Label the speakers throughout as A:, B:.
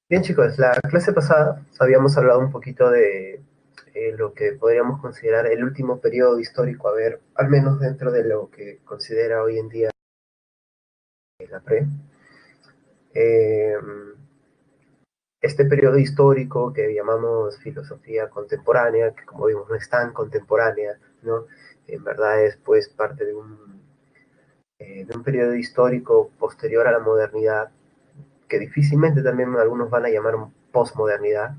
A: Bien chicos, la clase pasada habíamos hablado un poquito de lo que podríamos considerar el último periodo histórico, a ver, al menos dentro de lo que considera hoy en día la PRE. Eh, este periodo histórico que llamamos filosofía contemporánea, que como vimos no es tan contemporánea, ¿no? En verdad es pues parte de un periodo histórico posterior a la modernidad, que difícilmente también algunos van a llamar postmodernidad,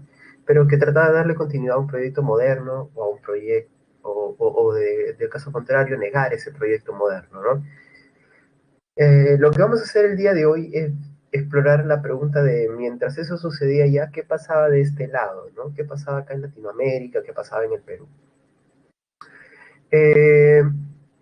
A: pero que trata de darle continuidad a un proyecto moderno o a un proyecto, de caso contrario, negar ese proyecto moderno, ¿no? Lo que vamos a hacer el día de hoy es explorar la pregunta de, mientras eso sucedía ya, ¿qué pasaba de este lado, ¿no? ¿Qué pasaba acá en Latinoamérica? ¿Qué pasaba en el Perú? Eh,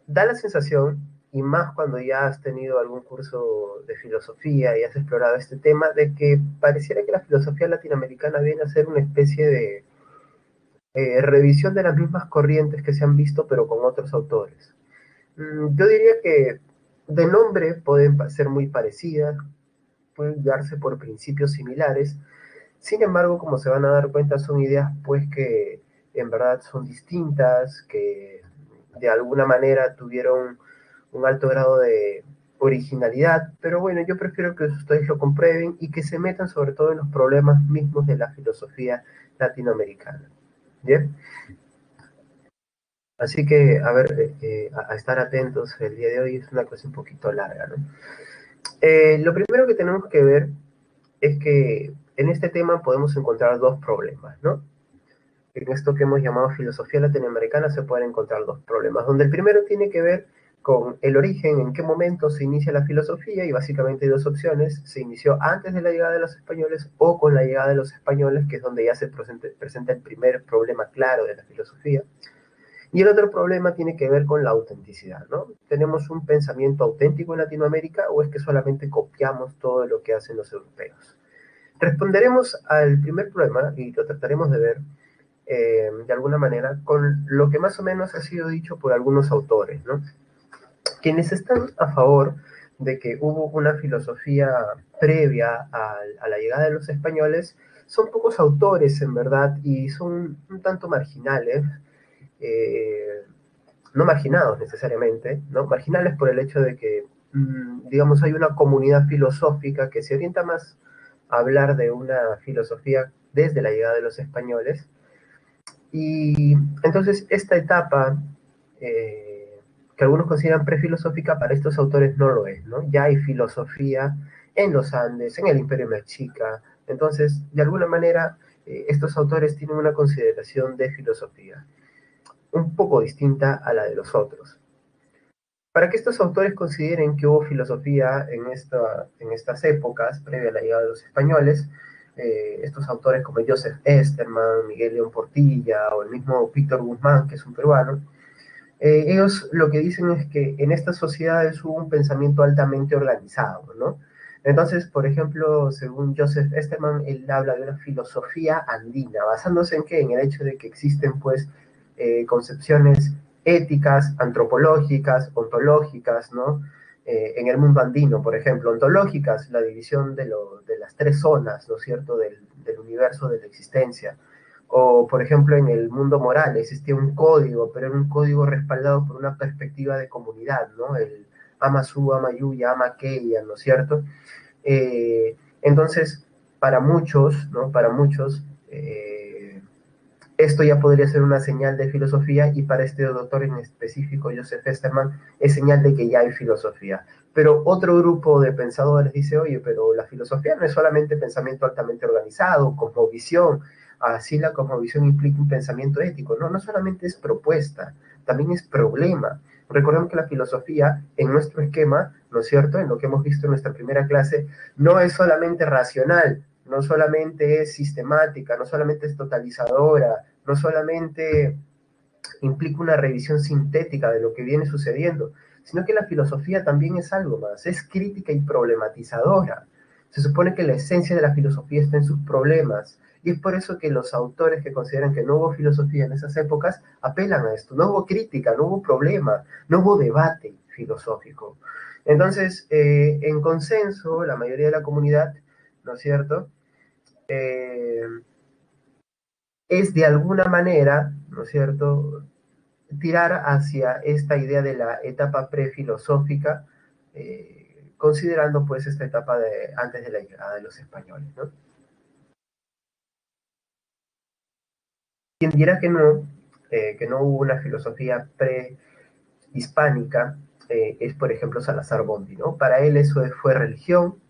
A: Da la sensación, y más cuando ya has tenido algún curso de filosofía y has explorado este tema, de que pareciera que la filosofía latinoamericana viene a ser una especie de revisión de las mismas corrientes que se han visto, pero con otros autores. Yo diría que de nombre pueden ser muy parecidas, pueden guiarse por principios similares. Sin embargo, como se van a dar cuenta, son ideas pues que en verdad son distintas, que de alguna manera tuvieron un alto grado de originalidad, pero bueno, yo prefiero que ustedes lo comprueben y que se metan sobre todo en los problemas mismos de la filosofía latinoamericana. ¿Bien? Así que, a ver, a estar atentos, el día de hoy es una cosa un poquito larga, ¿no? Lo primero que tenemos que ver es que en este tema podemos encontrar dos problemas, ¿no? En esto que hemos llamado filosofía latinoamericana se pueden encontrar dos problemas, donde el primero tiene que ver con el origen, en qué momento se inicia la filosofía, y básicamente hay dos opciones: se inició antes de la llegada de los españoles o con la llegada de los españoles, que es donde ya se presenta el primer problema claro de la filosofía. Y el otro problema tiene que ver con la autenticidad, ¿no? ¿Tenemos un pensamiento auténtico en Latinoamérica o es que solamente copiamos todo lo que hacen los europeos? Responderemos al primer problema y lo trataremos de ver de alguna manera con lo que más o menos ha sido dicho por algunos autores, ¿no? Quienes están a favor de que hubo una filosofía previa a la llegada de los españoles son pocos autores en verdad y son un tanto marginales, eh, no marginados necesariamente, ¿no? Marginales por el hecho de que, digamos, hay una comunidad filosófica que se orienta más a hablar de una filosofía desde la llegada de los españoles. Y entonces esta etapa, que algunos consideran prefilosófica, para estos autores no lo es, ¿no? Ya hay filosofía en los Andes, en el Imperio Mexica. Entonces, de alguna manera, estos autores tienen una consideración de filosofía un poco distinta a la de los otros. Para que estos autores consideren que hubo filosofía en estas épocas, previa a la llegada de los españoles, estos autores como Joseph Esterman, Miguel León Portilla o el mismo Víctor Guzmán, que es un peruano, ellos lo que dicen es que en estas sociedades hubo un pensamiento altamente organizado, ¿no? Entonces, por ejemplo, según Joseph Esterman, él habla de una filosofía andina, basándose en qué? En el hecho de que existen, pues, concepciones éticas, antropológicas, ontológicas, ¿no? En el mundo andino, por ejemplo, ontológicas, la división de las tres zonas, ¿no es cierto?, del universo, de la existencia. O, por ejemplo, en el mundo moral existía un código, pero era un código respaldado por una perspectiva de comunidad, ¿no? El ama su, ama yuya, ama aquella, ¿no es cierto? Entonces, para muchos, ¿no? Para muchos, esto ya podría ser una señal de filosofía, y para este doctor en específico, Joseph Esterman, es señal de que ya hay filosofía. Pero otro grupo de pensadores dice, oye, pero la filosofía no es solamente pensamiento altamente organizado, cosmovisión, así la cosmovisión implica un pensamiento ético. No, no solamente es propuesta, también es problema. Recordemos que la filosofía, en nuestro esquema, ¿no es cierto?, en lo que hemos visto en nuestra primera clase, no es solamente racional, no solamente es sistemática, no solamente es totalizadora, no solamente implica una revisión sintética de lo que viene sucediendo, sino que la filosofía también es algo más, es crítica y problematizadora. Se supone que la esencia de la filosofía está en sus problemas, y es por eso que los autores que consideran que no hubo filosofía en esas épocas apelan a esto. No hubo crítica, no hubo problema, no hubo debate filosófico. Entonces, en consenso, la mayoría de la comunidad, ¿no es cierto?, eh, es de alguna manera, ¿no es cierto?, tirar hacia esta idea de la etapa prefilosófica, considerando pues esta etapa de antes de la llegada de los españoles, ¿no? Quien dirá que no hubo una filosofía prehispánica, es por ejemplo Salazar Bondi, ¿no? Para él eso fue religión,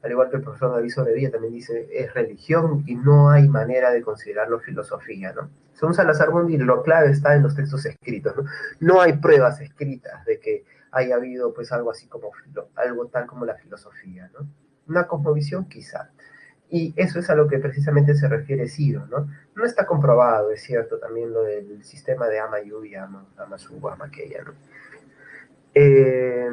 A: al igual que el profesor David Sobrevilla también dice, es religión y no hay manera de considerarlo filosofía, ¿no? Según Salazar Bondi, lo clave está en los textos escritos, ¿no? No hay pruebas escritas de que haya habido pues algo así como, algo tal como la filosofía, ¿no? Una cosmovisión quizá. Y eso es a lo que precisamente se refiere Ciro, ¿no? No está comprobado, es cierto, también lo del sistema de ama y ama su, ama aquella, ¿no? Eh,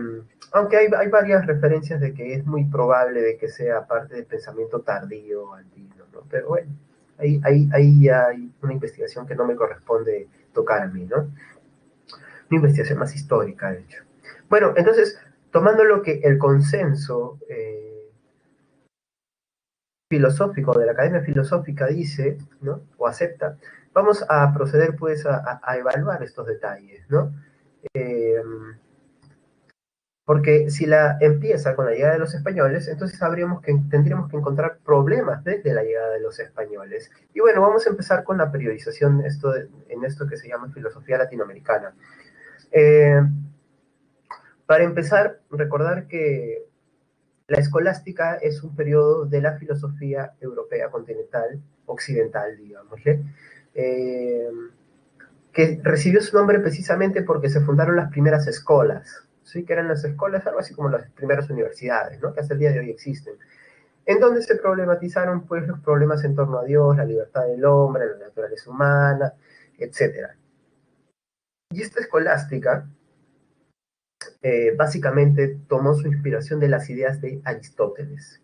A: Aunque hay varias referencias de que es muy probable de que sea parte del pensamiento tardío andino, ¿no? Pero bueno, ahí ya hay una investigación que no me corresponde tocar a mí, ¿no? Una investigación más histórica, de hecho. Bueno, entonces, tomando lo que el consenso filosófico de la Academia Filosófica dice, ¿no? O acepta, vamos a proceder pues a evaluar estos detalles, ¿no? Eh, Porque si la empieza con la llegada de los españoles, entonces tendríamos que encontrar problemas desde la llegada de los españoles. Y bueno, vamos a empezar con la periodización en esto que se llama filosofía latinoamericana. Eh, para empezar, recordar que la escolástica es un periodo de la filosofía europea continental, occidental, digamos, eh, que recibió su nombre precisamente porque se fundaron las primeras escolas, ¿sí? Que eran las escuelas, algo así como las primeras universidades, ¿no? Que hasta el día de hoy existen, en donde se problematizaron pues, los problemas en torno a Dios, la libertad del hombre, la naturaleza humana, etc. Y esta escolástica básicamente tomó su inspiración de las ideas de Aristóteles.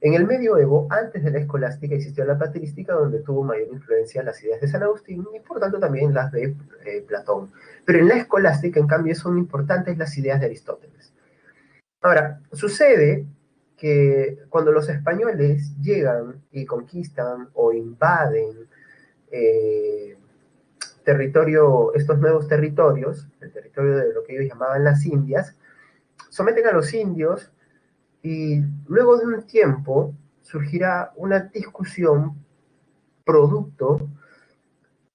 A: En el medioevo, antes de la escolástica, existió la patrística, donde tuvo mayor influencia las ideas de San Agustín y por tanto también las de Platón. Pero en la escolástica, en cambio, son importantes las ideas de Aristóteles. Ahora, sucede que cuando los españoles llegan y conquistan o invaden eh, estos nuevos territorios, el territorio de lo que ellos llamaban las Indias, someten a los indios y luego de un tiempo surgirá una discusión producto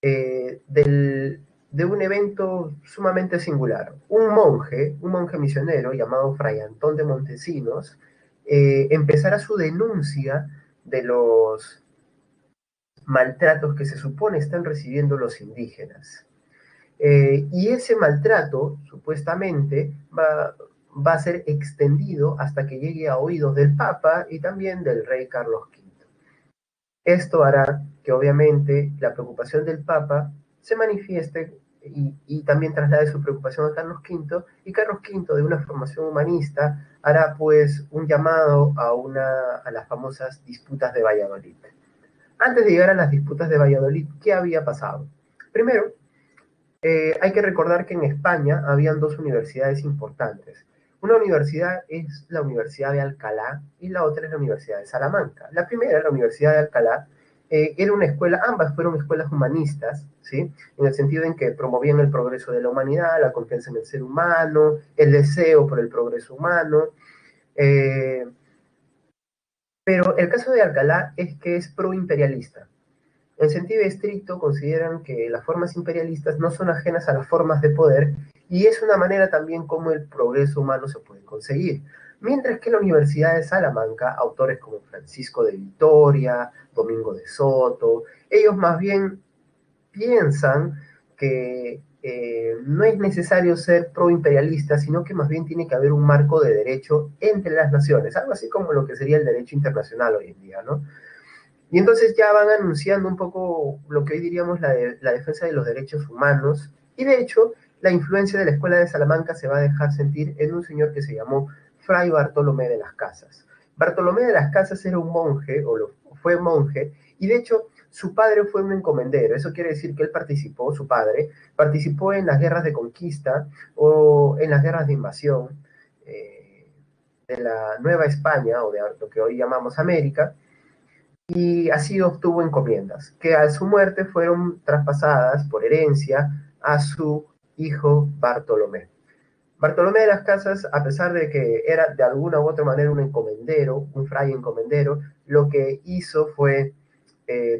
A: de un evento sumamente singular. Un monje misionero llamado Fray Antón de Montesinos, empezará su denuncia de los maltratos que se supone están recibiendo los indígenas. Y ese maltrato, supuestamente, va a ser extendido hasta que llegue a oídos del Papa y también del rey Carlos V. Esto hará que obviamente la preocupación del Papa se manifieste y también traslade su preocupación a Carlos V, y Carlos V, de una formación humanista, hará pues un llamado a las famosas disputas de Valladolid. Antes de llegar a las disputas de Valladolid, ¿qué había pasado? Primero, hay que recordar que en España habían dos universidades importantes. Una universidad es la Universidad de Alcalá y la otra es la Universidad de Salamanca. La primera, la Universidad de Alcalá, era una escuela, ambas fueron escuelas humanistas, ¿sí? En el sentido en que promovían el progreso de la humanidad, la confianza en el ser humano, el deseo por el progreso humano. Eh, pero el caso de Alcalá es que es proimperialista. En sentido estricto, consideran que las formas imperialistas no son ajenas a las formas de poder y es una manera también como el progreso humano se puede conseguir. Mientras que la Universidad de Salamanca, autores como Francisco de Vitoria, Domingo de Soto, ellos más bien piensan que no es necesario ser pro-imperialista, sino que más bien tiene que haber un marco de derecho entre las naciones, algo así como lo que sería el derecho internacional hoy en día, ¿no? Y entonces ya van anunciando un poco lo que hoy diríamos la defensa de los derechos humanos. Y de hecho, la influencia de la Escuela de Salamanca se va a dejar sentir en un señor que se llamó Fray Bartolomé de las Casas. Bartolomé de las Casas era un monje, fue monje, y de hecho su padre fue un encomendero. Eso quiere decir que él participó, su padre, participó en las guerras de conquista o en las guerras de invasión de la Nueva España, o de lo que hoy llamamos América, y así obtuvo encomiendas, que a su muerte fueron traspasadas por herencia a su hijo Bartolomé. Bartolomé de las Casas, a pesar de que era de alguna u otra manera un encomendero, un fray encomendero, lo que hizo fue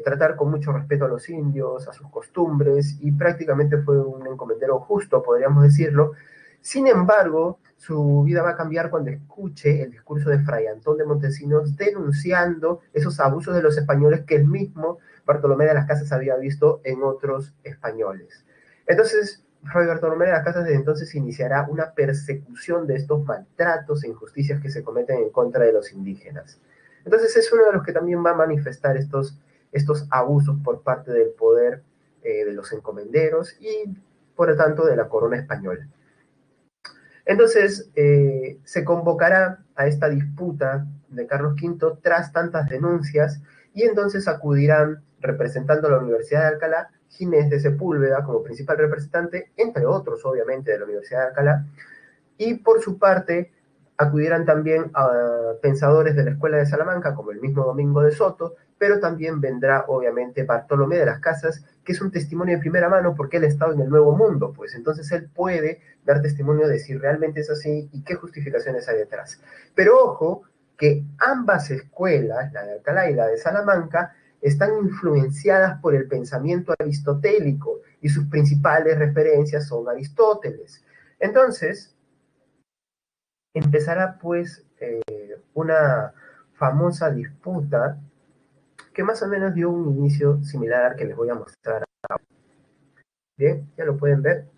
A: tratar con mucho respeto a los indios, a sus costumbres, y prácticamente fue un encomendero justo, podríamos decirlo. Sin embargo, su vida va a cambiar cuando escuche el discurso de Fray Antón de Montesinos denunciando esos abusos de los españoles que el mismo Bartolomé de las Casas había visto en otros españoles. Entonces, Fray Bartolomé de las Casas desde entonces iniciará una persecución de estos maltratos e injusticias que se cometen en contra de los indígenas. Entonces es uno de los que también va a manifestar estos abusos por parte del poder de los encomenderos y, por lo tanto, de la corona española. Entonces, se convocará a esta disputa de Carlos V tras tantas denuncias y entonces acudirán, representando a la Universidad de Alcalá, Ginés de Sepúlveda como principal representante, entre otros, obviamente, de la Universidad de Alcalá, y por su parte acudirán también a pensadores de la Escuela de Salamanca, como el mismo Domingo de Soto, pero también vendrá obviamente Bartolomé de las Casas, que es un testimonio de primera mano porque él ha estado en el Nuevo Mundo, pues entonces él puede dar testimonio de si realmente es así y qué justificaciones hay detrás. Pero ojo, que ambas escuelas, la de Alcalá y la de Salamanca, están influenciadas por el pensamiento aristotélico y sus principales referencias son Aristóteles. Entonces, empezará pues una famosa disputa que más o menos dio un inicio similar al que les voy a mostrar. Bien, ya lo pueden ver.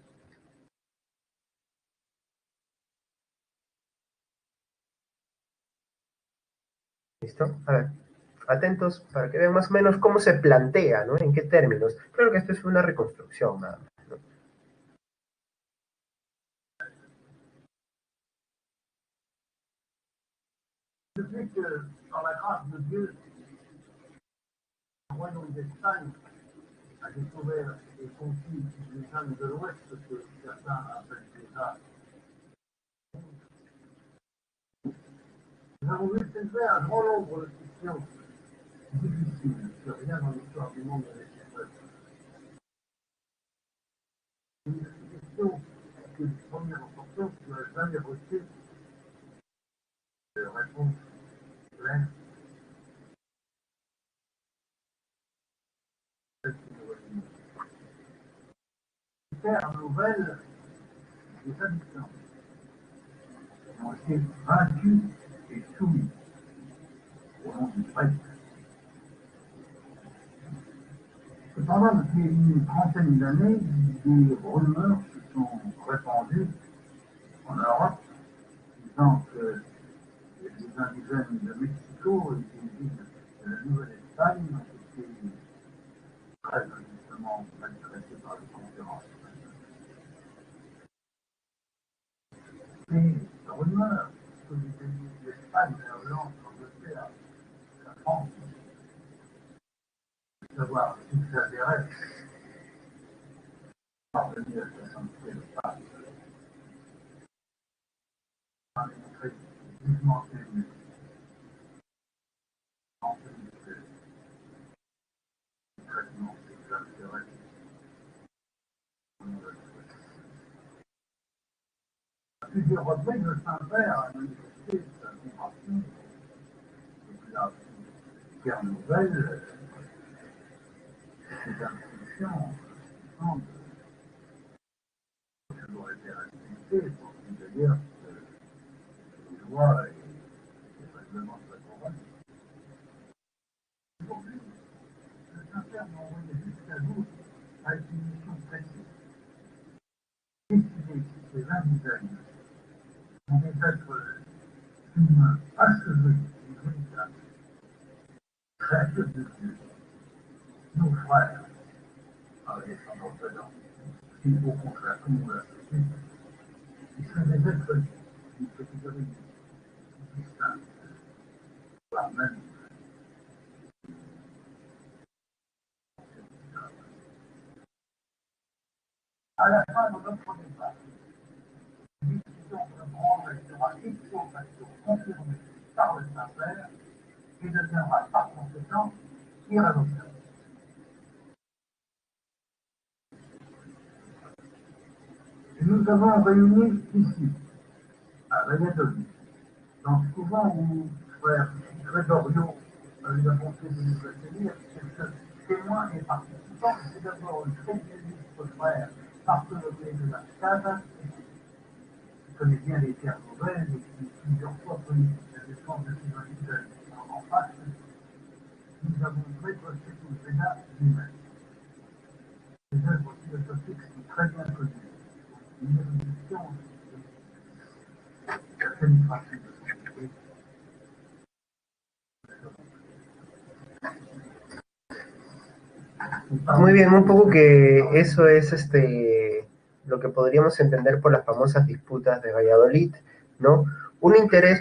A: ¿Listo? A ver, atentos para que vean más o menos cómo se plantea, ¿no? En qué términos. Creo que esto es una reconstrucción nada más, ¿no? Je sais que, par la grâce de Dieu, le royaume d'Espagne a découvert et conquis les Indes de l'Ouest, ce que certains appellent déjà. Nous avons vu s'élever un grand nombre de questions difficiles que rien dans l'histoire du monde n'avait fait. Une question que de première importance n'a jamais reçu de réponse claire. Faire nouvelle des habitants ont été vaincus et soumis au nom du prêtre. Cependant, depuis une trentaine d'années, des rumeurs se sont répandues en Europe disant que les indigènes de Mexico et des villes de la Nouvelle-Espagne ont été très injustement maltraités par les concurrents. Ces rumeurs que les pays d'Espagne, l'Irlande, l'Angleterre, la France, de savoir s'exagérer, parvenir à sa santé le pape, a démontré vivement ému en plus que le traitement s'exagérait. À plusieurs reprises, le Saint-Père a manifesté sa compassion et la guerre nouvelle, ces institutions semblent toujours été respectées pour dire que les lois et les règlements de la couronne. Aujourd'hui, le Saint-Père m'a envoyé jusqu'à vous avec une mission précise. Décider si ces indigènes pouvaient être une achevée, une véritable créature de Dieu, nos frères, avec les descendants et au contraire, comme vous l'avez dit, ils sont des êtres d'une catégorie distincte, voire même à la fin de notre débat, une décision de prendre sera ipso facto confirmée par le Saint-Père et deviendra par conséquent
B: irrévocable. Et nous avons réuni ici, à Valladolid, dans ce couvent où frère Grégorio avait la bonté de nous accueillir, quelques témoins et participants. C'est d'abord le très illustre frère Bartholomé de las Casas, qui connaît bien les terres nouvelles et qui plusieurs fois pris la défense de Sylvanide en face. Nous avons Maître Sepulveda lui-même. Des œuvres philosophiques sont très bien connues. Une érudition de la pénétration de son idée.
A: Muy bien, un poco que eso es lo que podríamos entender por las famosas disputas de Valladolid, ¿no? Un interés.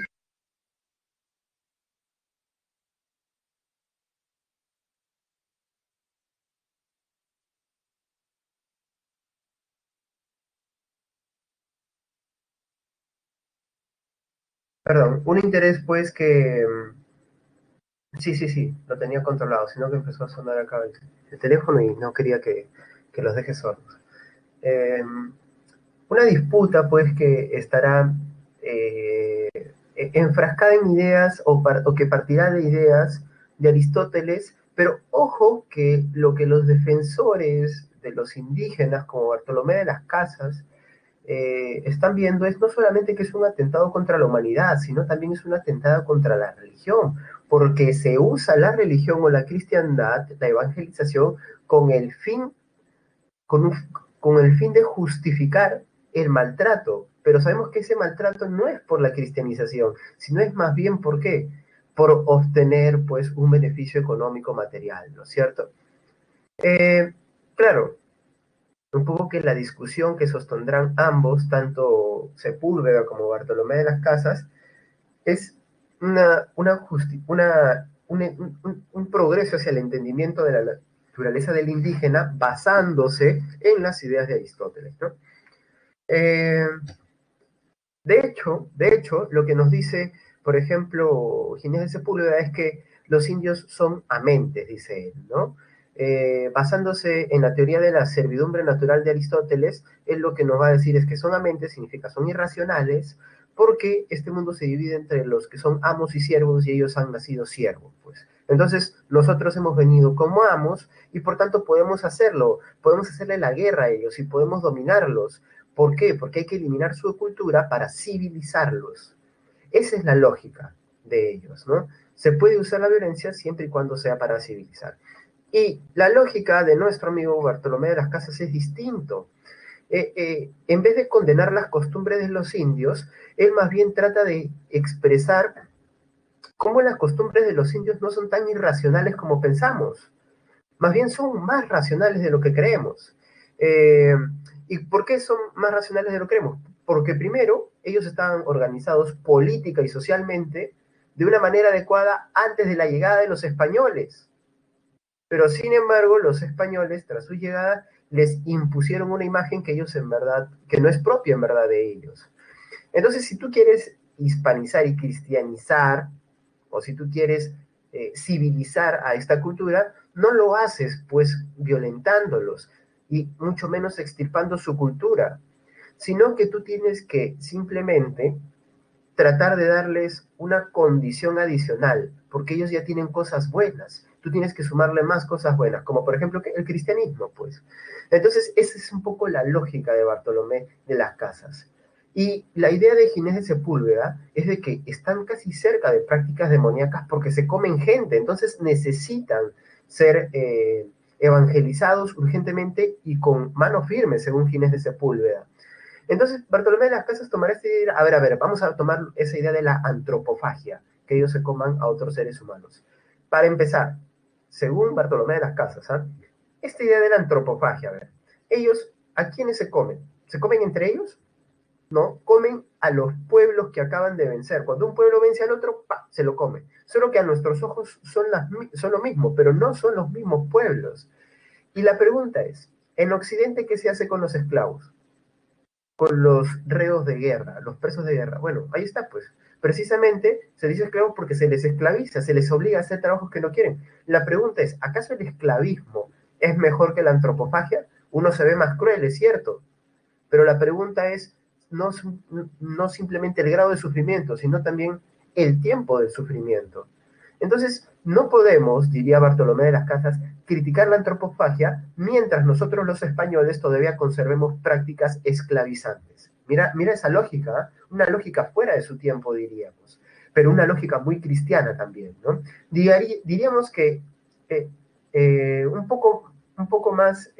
A: Perdón, un interés pues que sí, sí, sí, lo tenía controlado, sino que empezó a sonar acá el teléfono y no quería que los deje sordos. Una disputa pues que estará enfrascada en ideas o que partirá de ideas de Aristóteles, pero ojo que lo que los defensores de los indígenas como Bartolomé de las Casas están viendo es no solamente que es un atentado contra la humanidad, sino también es un atentado contra la religión, porque se usa la religión o la cristiandad, la evangelización, con el fin, con, un, con el fin de justificar el maltrato. Pero sabemos que ese maltrato no es por la cristianización, sino es más bien ¿por qué? Por obtener pues un beneficio económico material, ¿no es cierto? Claro, un poco que la discusión que sostendrán ambos, tanto Sepúlveda como Bartolomé de las Casas, es un progreso hacia el entendimiento de la naturaleza del indígena basándose en las ideas de Aristóteles, ¿no? Eh, de hecho, lo que nos dice, por ejemplo, Ginés de Sepúlveda es que los indios son amentes, dice él, ¿no? Basándose en la teoría de la servidumbre natural de Aristóteles, él lo que nos va a decir es que son amentes, significa son irracionales, porque este mundo se divide entre los que son amos y siervos y ellos han nacido siervos, pues. Entonces, nosotros hemos venido como amos y por tanto podemos hacerlo, podemos hacerle la guerra a ellos y podemos dominarlos. ¿Por qué? Porque hay que eliminar su cultura para civilizarlos. Esa es la lógica de ellos, ¿no? Se puede usar la violencia siempre y cuando sea para civilizar. Y la lógica de nuestro amigo Bartolomé de las Casas es distinto. En vez de condenar las costumbres de los indios, él más bien trata de expresar cómo las costumbres de los indios no son tan irracionales como pensamos. Más bien son más racionales de lo que creemos. Eh, ¿Y por qué son más racionales de lo que creemos? Porque primero, ellos estaban organizados política y socialmente de una manera adecuada antes de la llegada de los españoles. Pero sin embargo, los españoles, tras su llegada, les impusieron una imagen que ellos en verdad, que no es propia en verdad de ellos. Entonces, si tú quieres hispanizar y cristianizar, o si tú quieres civilizar a esta cultura, no lo haces pues violentándolos y mucho menos extirpando su cultura, sino que tú tienes que simplemente tratar de darles una condición adicional, porque ellos ya tienen cosas buenas. Tú tienes que sumarle más cosas buenas, como por ejemplo el cristianismo, pues. Entonces, esa es un poco la lógica de Bartolomé de las Casas. Y la idea de Ginés de Sepúlveda es de que están casi cerca de prácticas demoníacas porque se comen gente, entonces necesitan ser evangelizados urgentemente y con mano firme, según Ginés de Sepúlveda. Entonces, Bartolomé de las Casas tomará esta idea, a ver, vamos a tomar esa idea de la antropofagia, que ellos se coman a otros seres humanos. Para empezar, según Bartolomé de las Casas, ¿eh? Esta idea de la antropofagia, a ver, ellos, ¿a quiénes se comen? ¿Se comen entre ellos? No, comen a los pueblos que acaban de vencer. Cuando un pueblo vence al otro, ¡pa!, se lo come. Solo que a nuestros ojos son lo mismo, pero no son los mismos pueblos. Y la pregunta es, en Occidente, ¿qué se hace con los esclavos? Con los reos de guerra, los presos de guerra. Bueno, ahí está, pues. Precisamente se dice esclavos porque se les esclaviza, se les obliga a hacer trabajos que no quieren. La pregunta es, ¿acaso el esclavismo es mejor que la antropofagia? Uno se ve más cruel, es cierto, pero la pregunta es no, no simplemente el grado de sufrimiento, sino también el tiempo del sufrimiento. Entonces, no podemos, diría Bartolomé de las Casas, criticar la antropofagia mientras nosotros los españoles todavía conservemos prácticas esclavizantes. Mira esa lógica, ¿eh? Una lógica fuera de su tiempo, diríamos, pero una lógica muy cristiana también, ¿no? Diríamos que un poco más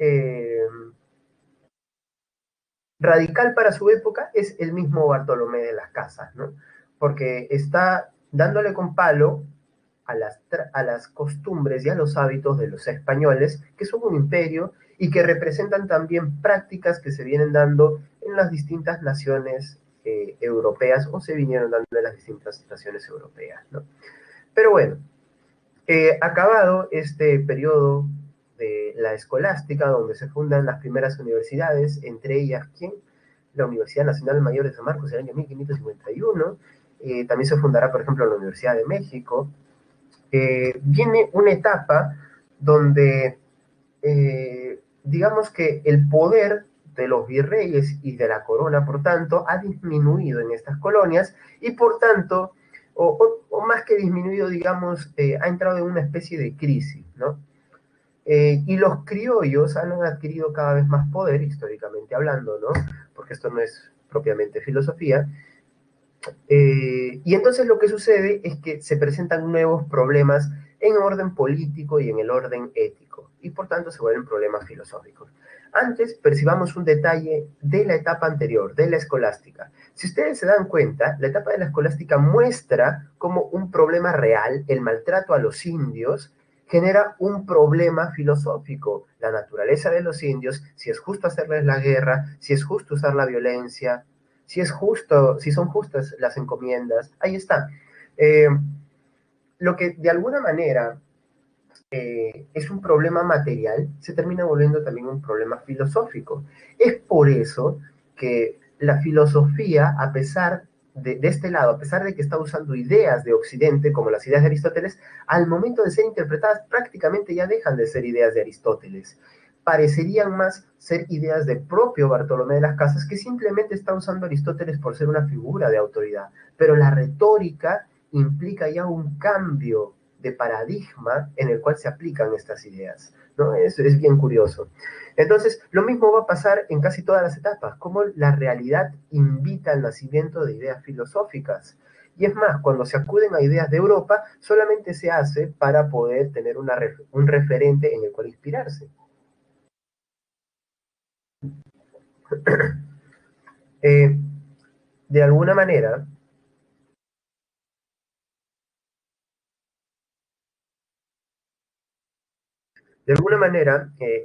A: radical para su época es el mismo Bartolomé de las Casas, ¿no? Porque está dándole con palo a las costumbres y a los hábitos de los españoles, que son un imperio y que representan también prácticas que se vienen dando en las distintas naciones europeas o se vinieron dando en las distintas naciones europeas, ¿no? Pero bueno, acabado este periodo de la escolástica, donde se fundan las primeras universidades, entre ellas, ¿quién? La Universidad Nacional Mayor de San Marcos en el año 1551, también se fundará, por ejemplo, la Universidad de México. Viene una etapa donde, digamos que el poder de los virreyes y de la corona, por tanto, ha disminuido en estas colonias y, por tanto, o más que disminuido, digamos, ha entrado en una especie de crisis, ¿no? Y los criollos han adquirido cada vez más poder, históricamente hablando, ¿no? Porque esto no es propiamente filosofía. Y entonces lo que sucede es que se presentan nuevos problemas en orden político y en el orden ético, y por tanto se vuelven problemas filosóficos. Antes percibamos un detalle de la etapa anterior, de la escolástica. Si ustedes se dan cuenta, la etapa de la escolástica muestra como un problema real, el maltrato a los indios, genera un problema filosófico, la naturaleza de los indios, si es justo hacerles la guerra, si es justo usar la violencia, si es justo, si son justas las encomiendas, ahí está. Eh, lo que de alguna manera es un problema material, se termina volviendo también un problema filosófico. Es por eso que la filosofía, a pesar de este lado, a pesar de que está usando ideas de Occidente, como las ideas de Aristóteles, al momento de ser interpretadas prácticamente ya dejan de ser ideas de Aristóteles. Parecerían más ser ideas de propio Bartolomé de las Casas, que simplemente está usando Aristóteles por ser una figura de autoridad. Pero la retórica implica ya un cambio de paradigma en el cual se aplican estas ideas, ¿no? Es bien curioso. Entonces, lo mismo va a pasar en casi todas las etapas, como la realidad invita al nacimiento de ideas filosóficas. Y es más, cuando se acuden a ideas de Europa, solamente se hace para poder tener un referente en el cual inspirarse. Eh, de alguna manera,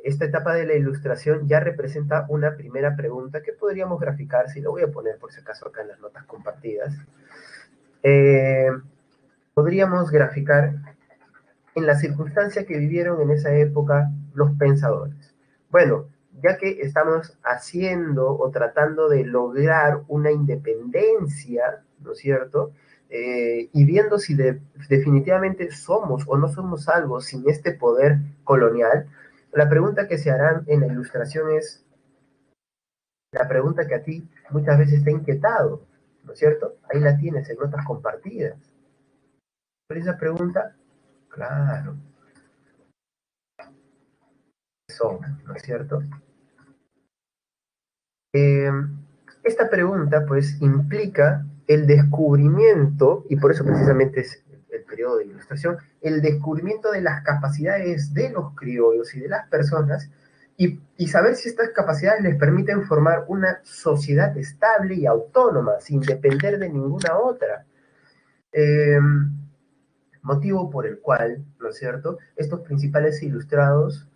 A: esta etapa de la ilustración ya representa una primera pregunta que podríamos graficar, si lo voy a poner por si acaso acá en las notas compartidas. Eh, Podríamos graficar en la circunstancia que vivieron en esa época los pensadores. Bueno, ya que estamos haciendo o tratando de lograr una independencia, ¿no es cierto? Y viendo si definitivamente somos o no somos algo sin este poder colonial, la pregunta que se harán en la ilustración es la pregunta que a ti muchas veces te ha inquietado, ¿no es cierto? Ahí la tienes en notas compartidas. Pero esa pregunta, claro, son, ¿no es cierto? Eh, Esta pregunta pues implica el descubrimiento, y por eso precisamente es el periodo de ilustración, el descubrimiento de las capacidades de los criollos y de las personas y saber si estas capacidades les permiten formar una sociedad estable y autónoma sin depender de ninguna otra. Motivo por el cual, ¿no es cierto?, estos principales ilustrados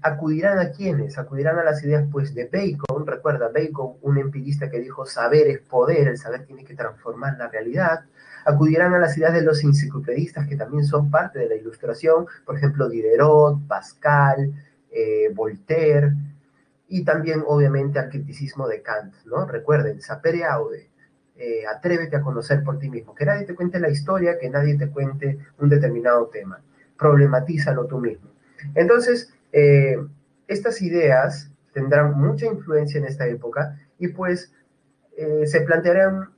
A: acudirán a quiénes, acudirán a las ideas pues de Bacon. Recuerda, Bacon, un empirista que dijo saber es poder, el saber tiene que transformar la realidad. Acudirán a las ideas de los enciclopedistas que también son parte de la ilustración, por ejemplo Diderot, Pascal, Voltaire, y también obviamente al criticismo de Kant, ¿no? Recuerden, sapere aude, atrévete a conocer por ti mismo, que nadie te cuente la historia, que nadie te cuente un determinado tema, problematízalo tú mismo. Entonces, estas ideas tendrán mucha influencia en esta época y pues se plantearán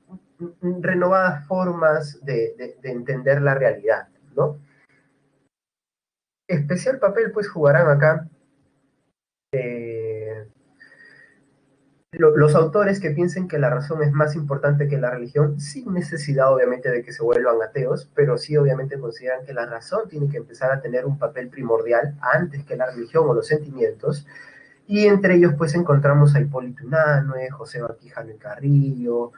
A: renovadas formas de entender la realidad, ¿no? Especial papel pues jugarán acá eh, los autores que piensen que la razón es más importante que la religión, sin necesidad obviamente de que se vuelvan ateos, pero sí obviamente consideran que la razón tiene que empezar a tener un papel primordial antes que la religión o los sentimientos, y entre ellos pues encontramos a Hipólito Unanue, José Baquijano y Carrillo,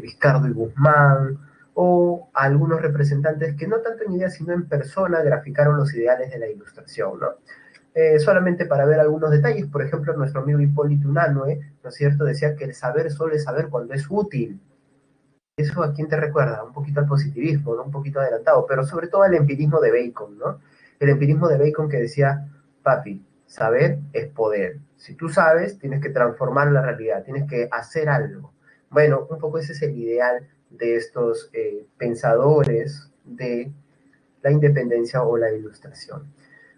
A: Vizcardo y Guzmán, o a algunos representantes que no tanto en ideas sino en persona graficaron los ideales de la Ilustración, ¿no? Solamente para ver algunos detalles, por ejemplo, nuestro amigo Hipólito Unanue, ¿no es cierto?, decía que el saber solo es saber cuando es útil. ¿Eso a quién te recuerda? Un poquito al positivismo, ¿no? Un poquito adelantado, pero sobre todo al empirismo de Bacon, ¿no? El empirismo de Bacon que decía, papi, saber es poder. Si tú sabes, tienes que transformar la realidad, tienes que hacer algo. Bueno, un poco ese es el ideal de estos pensadores de la independencia o la ilustración.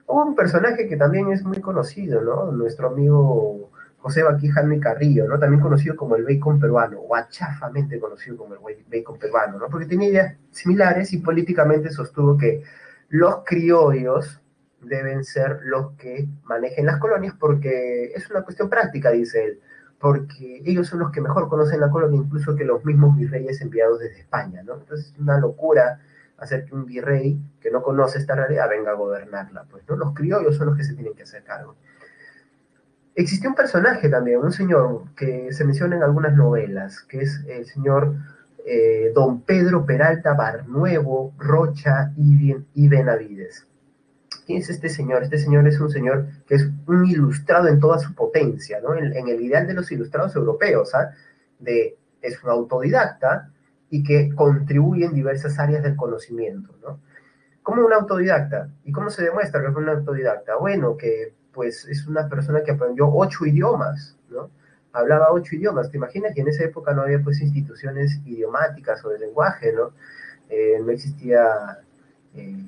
A: Hubo un personaje que también es muy conocido, ¿no? Nuestro amigo José Baquijano y Carrillo, ¿no? También conocido como el Bacon peruano, o achafamente conocido como el Bacon peruano, ¿no? Porque tenía ideas similares y políticamente sostuvo que los criollos deben ser los que manejen las colonias porque es una cuestión práctica, dice él, porque ellos son los que mejor conocen la colonia incluso que los mismos virreyes enviados desde España, ¿no? Entonces es una locura hacer que un virrey que no conoce esta realidad venga a gobernarla, pues, ¿no? Los criollos son los que se tienen que hacer cargo. Existió un personaje también, un señor que se menciona en algunas novelas, que es el señor Don Pedro Peralta Barnuevo Rocha y Benavides. ¿Quién es este señor? Este señor es un señor que es un ilustrado en toda su potencia, ¿no? En el ideal de los ilustrados europeos, ¿ah? Es un autodidacta y que contribuye en diversas áreas del conocimiento, ¿no? Como un autodidacta. ¿Y cómo se demuestra que es un autodidacta? Bueno, que pues es una persona que aprendió 8 idiomas, ¿no? Hablaba 8 idiomas. ¿Te imaginas que en esa época no había pues instituciones idiomáticas o de lenguaje, ¿no? No existía, eh,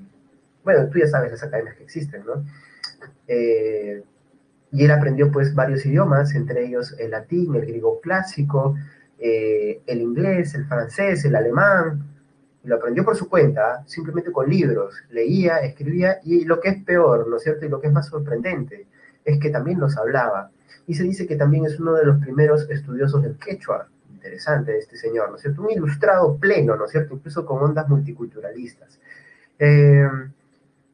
A: bueno, tú ya sabes las academias que existen, ¿no? Eh, y él aprendió pues varios idiomas, entre ellos el latín, el griego clásico, el inglés, el francés, el alemán, y lo aprendió por su cuenta, simplemente con libros, leía, escribía, y lo que es peor, ¿no es cierto? Y lo que es más sorprendente, es que también los hablaba. Y se dice que también es uno de los primeros estudiosos del quechua, interesante este señor, ¿no es cierto? Un ilustrado pleno, ¿no es cierto? Incluso con ondas multiculturalistas. Eh,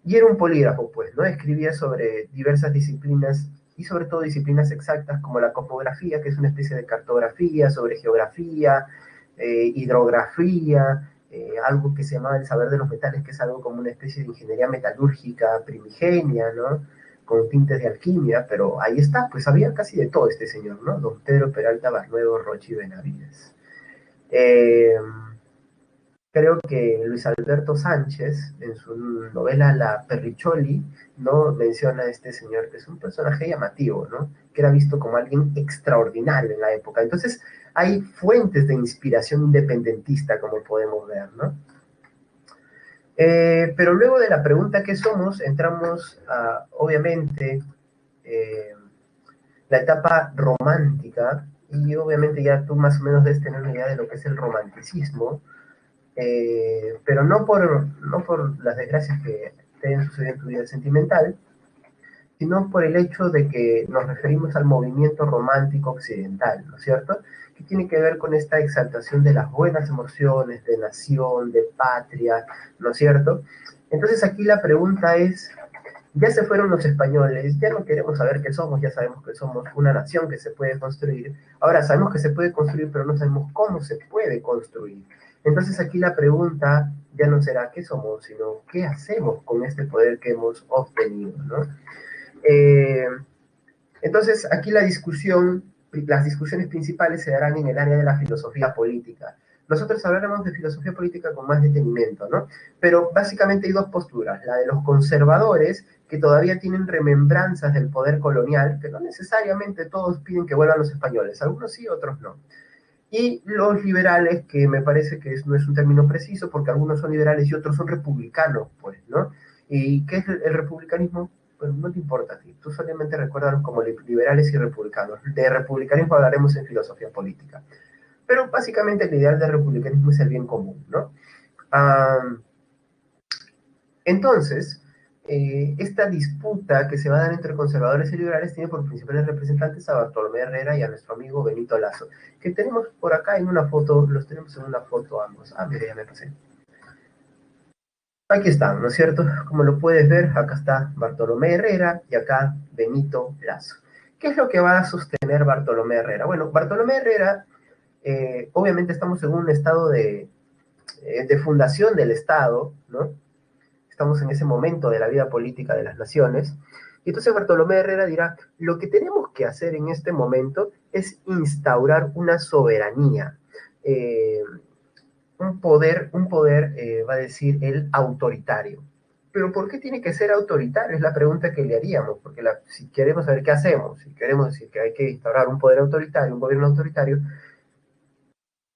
A: y era un polígrafo, pues, ¿no? Escribía sobre diversas disciplinas y sobre todo disciplinas exactas como la cosmografía, que es una especie de cartografía, sobre geografía, hidrografía, algo que se llamaba el saber de los metales, que es algo como una especie de ingeniería metalúrgica primigenia, ¿no? Con tintes de alquimia, pero ahí está, pues había casi de todo este señor, ¿no? Don Pedro Peralta Barnuevo Rocha y Benavides. Eh, Creo que Luis Alberto Sánchez, en su novela La Perricholi, ¿no? Menciona a este señor que es un personaje llamativo, ¿no? Que era visto como alguien extraordinario en la época. Entonces, hay fuentes de inspiración independentista, como podemos ver, ¿no? Pero luego de la pregunta ¿qué somos? Entramos a, obviamente, eh, la etapa romántica, y obviamente ya tú más o menos debes tener una idea de lo que es el romanticismo, pero no por las desgracias que te hayan sucedido en tu vida sentimental, sino por el hecho de que nos referimos al movimiento romántico occidental, ¿no es cierto? Que tiene que ver con esta exaltación de las buenas emociones, de nación, de patria, ¿no es cierto? Entonces aquí la pregunta es, ya se fueron los españoles, ya no queremos saber qué somos, ya sabemos que somos una nación que se puede construir. Ahora sabemos que se puede construir, pero no sabemos cómo se puede construir. Entonces aquí la pregunta ya no será qué somos, sino qué hacemos con este poder que hemos obtenido, ¿no? Eh, entonces aquí las discusiones principales se darán en el área de la filosofía política. Nosotros hablaremos de filosofía política con más detenimiento, ¿no? Pero básicamente hay dos posturas, la de los conservadores, que todavía tienen remembranzas del poder colonial, que no necesariamente todos piden que vuelvan los españoles, algunos sí, otros no. y los liberales, que me parece que no es un término preciso, porque algunos son liberales y otros son republicanos, pues, ¿no? ¿Y qué es el republicanismo? Pues no te importa a ti, tú solamente recuérdalos como liberales y republicanos. De republicanismo hablaremos en filosofía política. Pero básicamente el ideal del republicanismo es el bien común, ¿no? Um, entonces, esta disputa que se va a dar entre conservadores y liberales tiene por principales representantes a Bartolomé Herrera y a nuestro amigo Benito Lazo, que tenemos por acá en una foto, los tenemos en una foto ambos. Ah, mire, ya me pasé. Aquí están, ¿no es cierto? Como lo puedes ver, acá está Bartolomé Herrera y acá Benito Lazo. ¿Qué es lo que va a sostener Bartolomé Herrera? Bueno, Bartolomé Herrera, obviamente estamos en un estado de fundación del Estado, ¿no? Estamos en ese momento de la vida política de las naciones. Y entonces Bartolomé Herrera dirá, lo que tenemos que hacer en este momento es instaurar una soberanía, eh, va a decir él, autoritario. Pero ¿por qué tiene que ser autoritario? Es la pregunta que le haríamos, porque si queremos saber qué hacemos, si queremos decir que hay que instaurar un poder autoritario, un gobierno autoritario,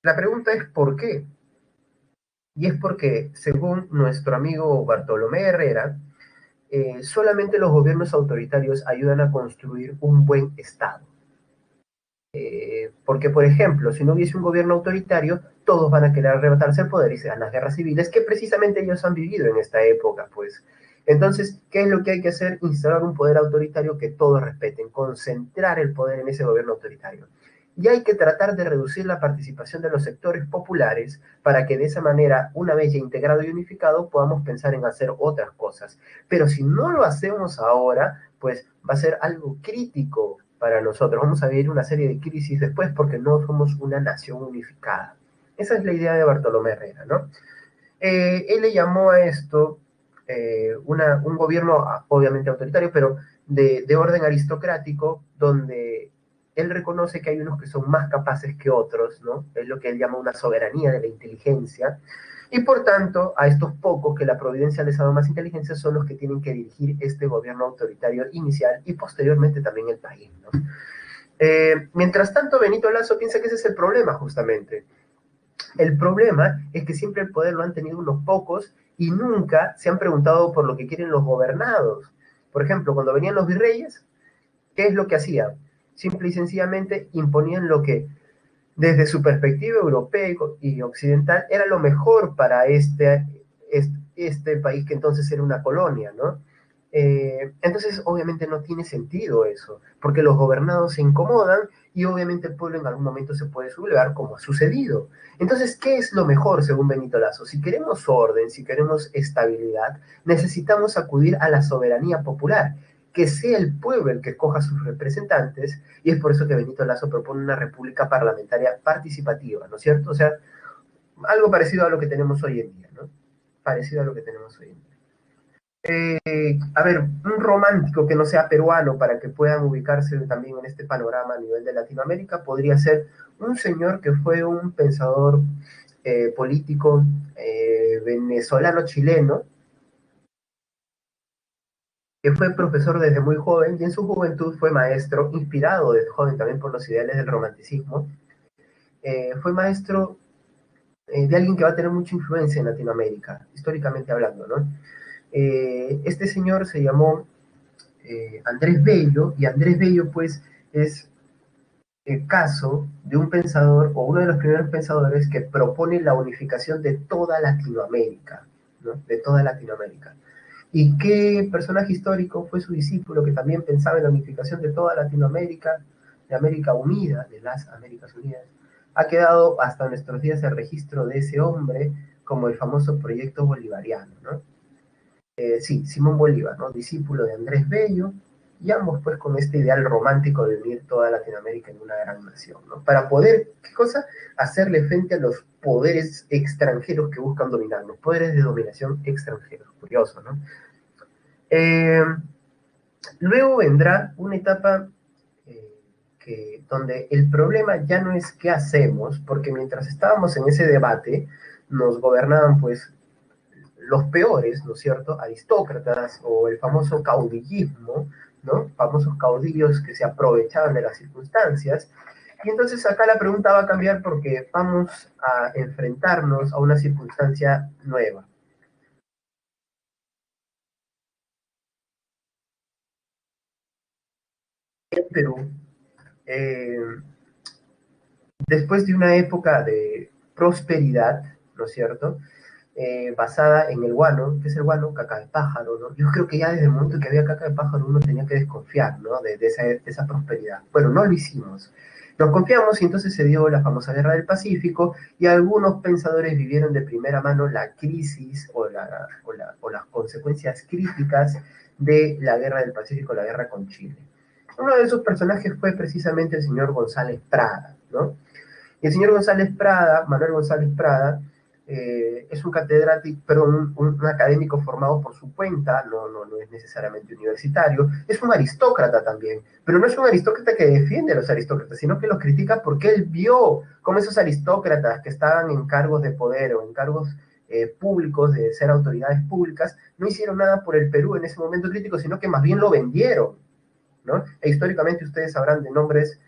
A: la pregunta es ¿por qué? Y es porque, según nuestro amigo Bartolomé Herrera, solamente los gobiernos autoritarios ayudan a construir un buen Estado. Porque, por ejemplo, si no hubiese un gobierno autoritario, todos van a querer arrebatarse el poder y se dan las guerras civiles, que precisamente ellos han vivido en esta época, pues. Entonces, ¿qué es lo que hay que hacer? Instalar un poder autoritario que todos respeten, concentrar el poder en ese gobierno autoritario. Y hay que tratar de reducir la participación de los sectores populares para que de esa manera, una vez ya integrado y unificado, podamos pensar en hacer otras cosas. Pero si no lo hacemos ahora, pues va a ser algo crítico para nosotros. Vamos a vivir una serie de crisis después porque no somos una nación unificada. Esa es la idea de Bartolomé Herrera, ¿no? Él le llamó a esto un gobierno obviamente autoritario, pero de orden aristocrático, donde él reconoce que hay unos que son más capaces que otros, ¿no? Es lo que él llama una soberanía de la inteligencia, y por tanto, a estos pocos que la providencia les ha dado más inteligencia son los que tienen que dirigir este gobierno autoritario inicial y posteriormente también el país, ¿no? Mientras tanto, Benito Lazo piensa que ese es el problema, justamente. El problema es que siempre el poder lo han tenido unos pocos y nunca se han preguntado por lo que quieren los gobernados. Por ejemplo, cuando venían los virreyes, ¿qué es lo que hacían? Simple y sencillamente imponían lo que desde su perspectiva europea y occidental era lo mejor para este país que entonces era una colonia, ¿no? Entonces, obviamente no tiene sentido eso, porque los gobernados se incomodan y obviamente el pueblo en algún momento se puede sublevar, como ha sucedido. Entonces, ¿qué es lo mejor según Benito Lazo? Si queremos orden, si queremos estabilidad, necesitamos acudir a la soberanía popular, que sea el pueblo el que escoja sus representantes, y es por eso que Benito Lazo propone una república parlamentaria participativa, ¿no es cierto? O sea, algo parecido a lo que tenemos hoy en día, ¿no? Parecido a lo que tenemos hoy en día. A ver, un romántico que no sea peruano para que puedan ubicarse también en este panorama a nivel de Latinoamérica podría ser un señor que fue un pensador político venezolano-chileno, que fue profesor desde muy joven y en su juventud fue maestro, inspirado desde joven también por los ideales del romanticismo. Fue maestro de alguien que va a tener mucha influencia en Latinoamérica, históricamente hablando, ¿no? Este señor se llamó Andrés Bello, y Andrés Bello pues es el caso de un pensador o uno de los primeros pensadores que propone la unificación de toda Latinoamérica, ¿no? De toda Latinoamérica. ¿Y qué personaje histórico fue su discípulo que también pensaba en la unificación de toda Latinoamérica, de América Unida, de las Américas Unidas? Ha quedado hasta nuestros días el registro de ese hombre como el famoso proyecto bolivariano, ¿no? Sí, Simón Bolívar, ¿no? Discípulo de Andrés Bello, y ambos pues con este ideal romántico de unir toda Latinoamérica en una gran nación, ¿no? Para poder, ¿qué cosa? Hacerle frente a los poderes extranjeros que buscan dominarnos, poderes de dominación extranjeros, curioso, ¿no? Eh, Luego vendrá una etapa donde el problema ya no es qué hacemos, porque mientras estábamos en ese debate, nos gobernaban pues los peores, ¿no es cierto?, aristócratas o el famoso caudillismo, ¿no? Famosos caudillos que se aprovechaban de las circunstancias. Y entonces acá la pregunta va a cambiar porque vamos a enfrentarnos a una circunstancia nueva. En Perú, eh, después de una época de prosperidad, ¿no es cierto? Basada en el guano. ¿Qué es el guano? Caca de pájaro, ¿no? Yo creo que ya desde el momento que había caca de pájaro uno tenía que desconfiar, ¿no? De esa prosperidad. Bueno, no lo hicimos. Nos confiamos y entonces se dio la famosa Guerra del Pacífico y algunos pensadores vivieron de primera mano la crisis o las consecuencias críticas de la Guerra del Pacífico, la guerra con Chile. Uno de esos personajes fue precisamente el señor González Prada, ¿no? Y el señor González Prada, Manuel González Prada, es un catedrático, pero un académico formado por su cuenta, no es necesariamente universitario, es un aristócrata también, pero no es un aristócrata que defiende a los aristócratas, sino que los critica porque él vio cómo esos aristócratas que estaban en cargos de poder o en cargos públicos, de ser autoridades públicas, no hicieron nada por el Perú en ese momento crítico, sino que más bien lo vendieron, ¿no? E históricamente ustedes sabrán de nombres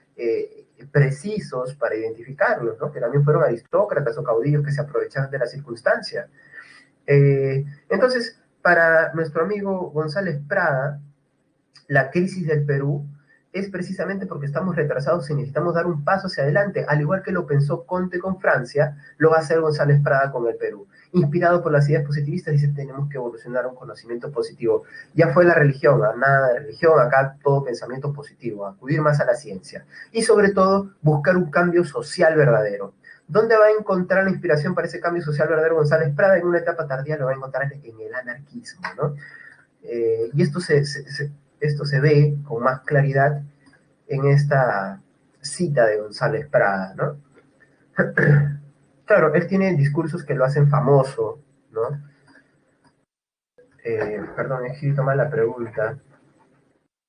A: precisos para identificarlos, ¿no? Que también fueron aristócratas o caudillos que se aprovecharon de la circunstancia. Entonces, para nuestro amigo González Prada, la crisis del Perú es precisamente porque estamos retrasados y necesitamos dar un paso hacia adelante, al igual que lo pensó Conte con Francia, lo va a hacer González Prada con el Perú. Inspirado por las ideas positivistas, dice, tenemos que evolucionar un conocimiento positivo. Ya fue la religión, nada de religión, acá todo pensamiento positivo, acudir más a la ciencia. Y sobre todo, buscar un cambio social verdadero. ¿Dónde va a encontrar la inspiración para ese cambio social verdadero González Prada? En una etapa tardía lo va a encontrar en el anarquismo, ¿no? Y esto se ve con más claridad en esta cita de González Prada, ¿no? Claro, él tiene discursos que lo hacen famoso, ¿no? Perdón, he escrito mal la pregunta,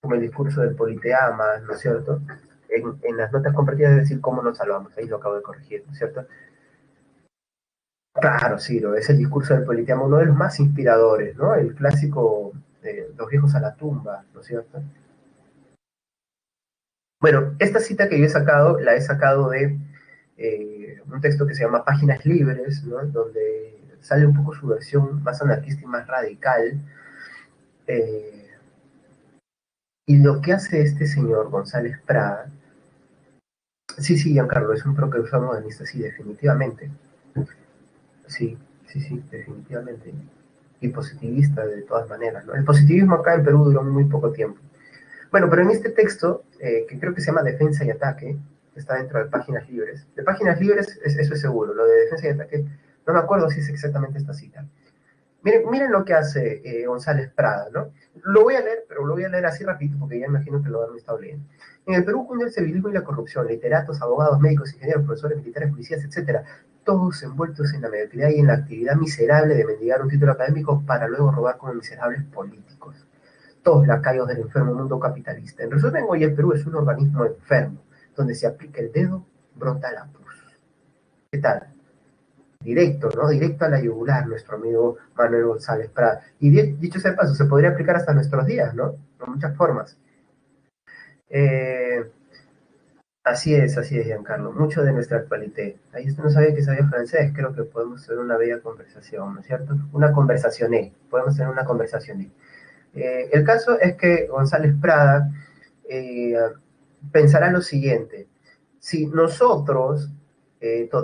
A: como el discurso del Politeama, ¿no es cierto? En las notas compartidas es decir cómo nos salvamos, ahí lo acabo de corregir, ¿no es cierto? Claro, Ciro, es el discurso del Politeama, uno de los más inspiradores, ¿no? El clásico Los viejos a la tumba, ¿no es cierto? Bueno, esta cita que yo he sacado, la he sacado de un texto que se llama Páginas Libres, ¿no? Donde sale un poco su versión más anarquista y más radical. Eh, y lo que hace este señor González Prada, sí, Giancarlo, es un precursor modernista, sí, definitivamente. Sí, sí, definitivamente. Y positivista de todas maneras, ¿no? El positivismo acá en Perú duró muy poco tiempo. Bueno, pero en este texto, que creo que se llama Defensa y Ataque, que está dentro de Páginas Libres. De Páginas Libres, eso es seguro. Lo de Defensa y Ataque, no me acuerdo si es exactamente esta cita. Miren lo que hace González Prada, ¿no? Lo voy a leer, pero lo voy a leer así rapidito porque ya imagino que lo han estado leyendo. En el Perú cunde el civilismo y la corrupción, literatos, abogados, médicos, ingenieros, profesores, militares, policías, etcétera, todos envueltos en la mediocridad y en la actividad miserable de mendigar un título académico para luego robar como miserables políticos. Todos lacayos del enfermo mundo capitalista. En resumen, hoy el Perú es un organismo enfermo, donde se aplica el dedo, brota la pus. ¿Qué tal? Directo, ¿no? Directo a la yugular, nuestro amigo Manuel González Prada. Y dicho sea de paso, se podría aplicar hasta nuestros días, ¿no? De muchas formas. Eh, así es, Giancarlo. Mucho de nuestra actualidad. Ahí usted no sabía que sabía francés, creo que podemos tener una bella conversación, ¿no es cierto? Una conversación, podemos tener una conversación. El caso es que González Prada eh, pensará lo siguiente, si nosotros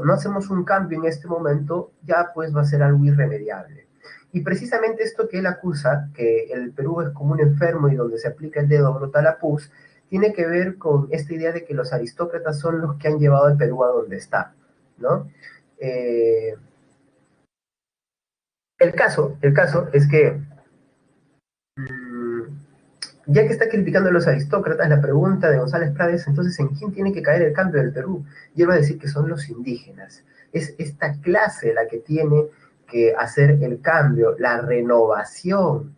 A: no hacemos un cambio en este momento, ya pues va a ser algo irremediable. Y precisamente esto que él acusa, que el Perú es como un enfermo y donde se aplica el dedo brota la pus, tiene que ver con esta idea de que los aristócratas son los que han llevado al Perú a donde está, ¿no? Eh, el caso es que ya que está criticando a los aristócratas, la pregunta de González Prada es entonces en quién tiene que caer el cambio del Perú. Y él va a decir que son los indígenas. Es esta clase la que tiene que hacer el cambio, la renovación.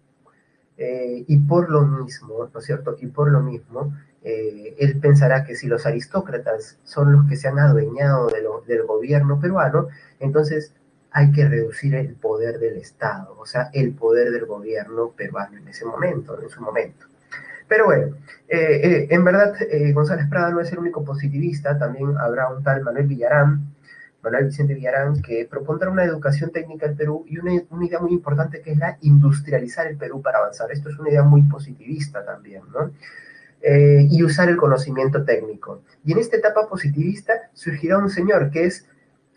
A: Y por lo mismo, ¿no es cierto? Y por lo mismo, él pensará que si los aristócratas son los que se han adueñado del gobierno peruano, entonces hay que reducir el poder del Estado, o sea, el poder del gobierno peruano en ese momento, en su momento. Pero bueno, en verdad, González Prada no es el único positivista, también habrá un tal Manuel Vicente Villarán, que propondrá una educación técnica en Perú y una idea muy importante que es la industrializar el Perú para avanzar. Esto es una idea muy positivista también, ¿no? Y usar el conocimiento técnico. Y en esta etapa positivista surgirá un señor que es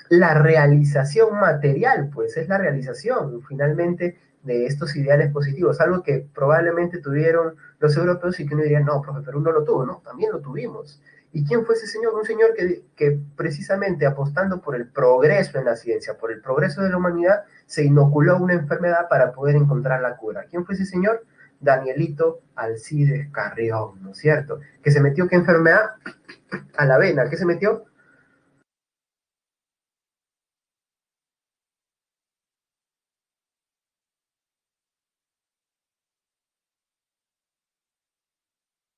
A: la realización material, pues es la realización finalmente de estos ideales positivos, algo que probablemente tuvieron los europeos y que uno diría, no, profe, pero uno lo tuvo, no, también lo tuvimos. ¿Y quién fue ese señor? Un señor que precisamente apostando por el progreso en la ciencia, por el progreso de la humanidad, se inoculó una enfermedad para poder encontrar la cura. ¿Quién fue ese señor? Danielito Alcides Carrión, ¿no es cierto? Que se metió, ¿qué enfermedad? A la vena. ¿Qué se metió?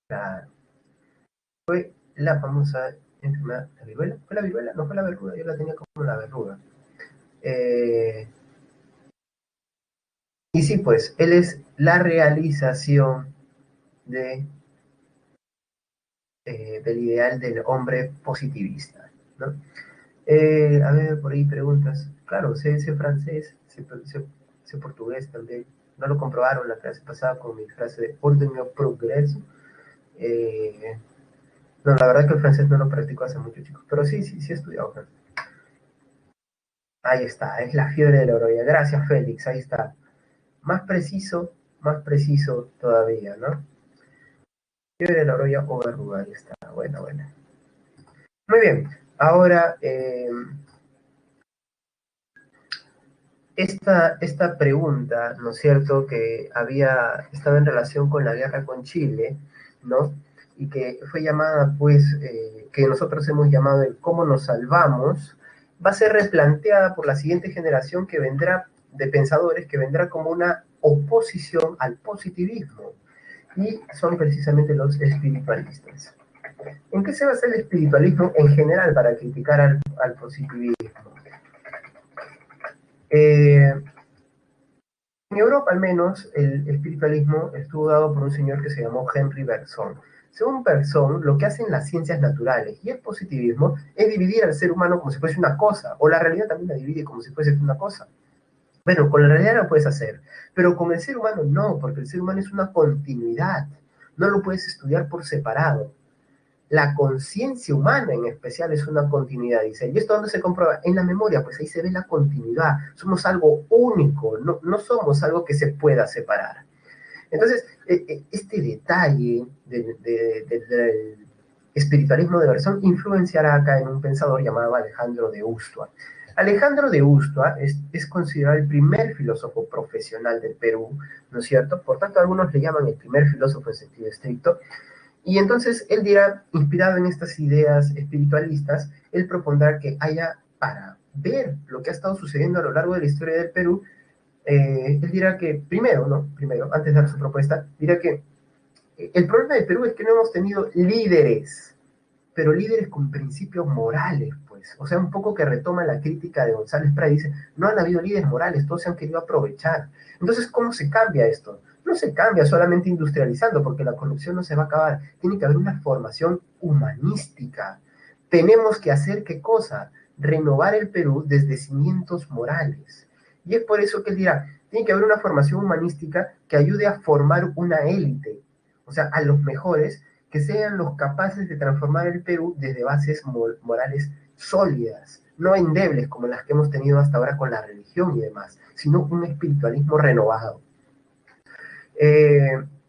A: La, fue la famosa enfermedad, ¿la viruela? ¿Fue la viruela? No fue la verruga, yo la tenía como la verruga. Eh, y sí, pues, él es la realización de, del ideal del hombre positivista, ¿no? A ver, por ahí preguntas. Claro, sé francés, sé portugués también. No lo comprobaron la clase pasada con mi frase de orden y progreso. Eh, no, la verdad que el francés no lo practico hace mucho, chicos. Pero sí he estudiado francés. Ahí está, es la fiebre de la orolla. Gracias, Félix, ahí está. Más preciso todavía, ¿no? Fiebre de la orolla o verruga, ahí está. Bueno. Muy bien, ahora esta pregunta, ¿no es cierto?, que estaba en relación con la guerra con Chile, ¿no? Y que fue llamada, pues, que nosotros hemos llamado el cómo nos salvamos, va a ser replanteada por la siguiente generación que vendrá, de pensadores, que vendrá como una oposición al positivismo, y son precisamente los espiritualistas. ¿En qué se basa el espiritualismo en general para criticar al positivismo? Eh, En Europa, al menos, el espiritualismo estuvo dado por un señor que se llamó Henry Bergson. Según Bergson, lo que hacen las ciencias naturales y el positivismo es dividir al ser humano como si fuese una cosa, o la realidad también la divide como si fuese una cosa. Bueno, con la realidad lo puedes hacer, pero con el ser humano no, porque el ser humano es una continuidad, no lo puedes estudiar por separado. La conciencia humana en especial es una continuidad, dice. ¿Y esto dónde se comprueba? En la memoria, pues ahí se ve la continuidad. Somos algo único, no somos algo que se pueda separar. Entonces, este detalle del espiritualismo de Bersón influenciará acá en un pensador llamado Alejandro de Ustua. Alejandro de Ustua es considerado el primer filósofo profesional del Perú, ¿no es cierto? Por tanto, algunos le llaman el primer filósofo en sentido estricto, y entonces él dirá, inspirado en estas ideas espiritualistas, él propondrá que haya, para ver lo que ha estado sucediendo a lo largo de la historia del Perú, él dirá que, primero, antes de dar su propuesta, dirá que el problema del Perú es que no hemos tenido líderes, pero líderes con principios morales, pues. O sea, un poco que retoma la crítica de González Prada y dice, no han habido líderes morales, todos se han querido aprovechar. Entonces, ¿cómo se cambia esto? No se cambia solamente industrializando, porque la corrupción no se va a acabar. Tiene que haber una formación humanística. Tenemos que hacer, ¿qué cosa? Renovar el Perú desde cimientos morales. Y es por eso que él dirá, tiene que haber una formación humanística que ayude a formar una élite, o sea, a los mejores, que sean los capaces de transformar el Perú desde bases morales sólidas, no endebles como las que hemos tenido hasta ahora con la religión y demás, sino un espiritualismo renovado.